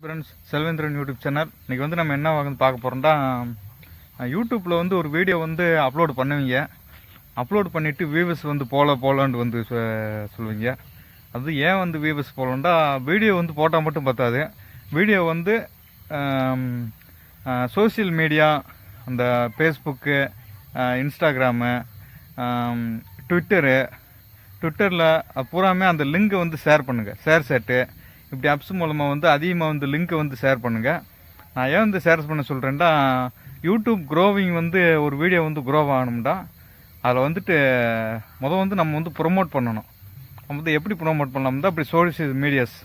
Friends, Selvendran YouTube channel. இன்றைக்கி வந்து நம்ம என்ன வந்து பார்க்க போகிறோம்னா, யூடியூப்பில் வந்து ஒரு வீடியோ வந்து அப்லோட் பண்ணுவீங்க. அப்லோட் பண்ணிவிட்டு வியூவர்ஸ் வந்து போகலான்னு வந்து சொல்லுவீங்க. அது ஏன் வந்து வியூவர்ஸ் போகலன்னா, வீடியோ வந்து போட்டால் மட்டும் பத்தாது. வீடியோ வந்து சோசியல் மீடியா, அந்த ஃபேஸ்புக்கு, இன்ஸ்டாகிராமு, ட்விட்டரில் பூராமே அந்த லிங்கை வந்து ஷேர் பண்ணுங்கள். ஷேர் சேட்டு இப்படி ஆப்ஸ் மூலமாக வந்து அதிகமாக வந்து லிங்க்கை வந்து ஷேர் பண்ணுங்கள். நான் ஏன் வந்து ஷேர் பண்ண சொல்கிறேன்டா, யூடியூப் க்ரோவிங் வந்து ஒரு வீடியோ வந்து க்ரோவ் ஆகணும்டா, அதில் வந்துட்டு வந்து நம்ம வந்து ப்ரொமோட் பண்ணணும். நம்ம வந்து எப்படி ப்ரொமோட் பண்ணலாம்னா, அப்படி சோஷியல் மீடியாஸ்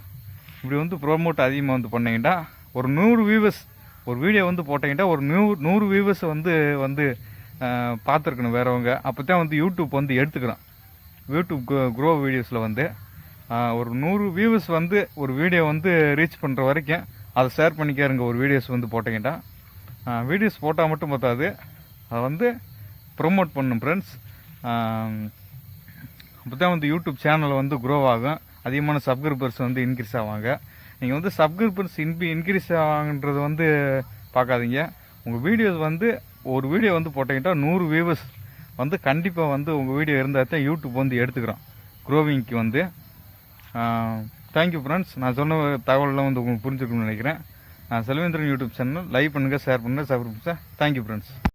இப்படி வந்து ப்ரொமோட் அதிகமாக வந்து பண்ணிக்கிட்டா, ஒரு 100 வியூவர்ஸ் ஒரு வீடியோ வந்து போட்டிங்கன்னா ஒரு 100 வியூவர்ஸ் வந்து பார்த்துருக்கணும் வேறவங்க. அப்போ தான் வந்து யூடியூப் வந்து எடுத்துக்கிறான். யூடியூப் க்ரோ வீடியோஸில் வந்து ஒரு 100 வியூவர்ஸ் வந்து ஒரு வீடியோ வந்து ரீச் பண்ணுற வரைக்கும் அதை ஷேர் பண்ணிக்காருங்க. ஒரு வீடியோஸ் வந்து போட்டிங்கன்னா, வீடியோஸ் போட்டால் மட்டும் பார்த்தாது, அதை வந்து ப்ரொமோட் பண்ணும் ஃப்ரெண்ட்ஸ். அப்போ தான் வந்து யூடியூப் சேனல் வந்து க்ரோ ஆகும். அதிகமான சப்ஸ்கிரைபர்ஸ் வந்து இன்க்ரீஸ் ஆவாங்க. நீங்கள் வந்து சப்ஸ்கிரைபர்ஸ் இன்க்ரீஸ் ஆகுன்றது வந்து பார்க்காதீங்க. உங்கள் வீடியோஸ் வந்து ஒரு வீடியோ வந்து போட்டிங்கன்னா 100 வியூவர்ஸ் வந்து கண்டிப்பாக வந்து உங்கள் வீடியோ இருந்தால் தான் யூடியூப் வந்து எடுத்துக்கிறோம் க்ரோவிங்க்கு வந்து. Thank you friends. நான் சொன்ன தகவலெலாம் வந்து உங்களுக்கு புரிஞ்சுக்கணும்னு நினைக்கிறேன். செல்வேந்திரன் யூடியூப் சேனல் லைக் பண்ணுங்கள், ஷேர் பண்ணுங்கள், சப்ஸ்கிரைப் பண்ணுங்கள். Thank you friends.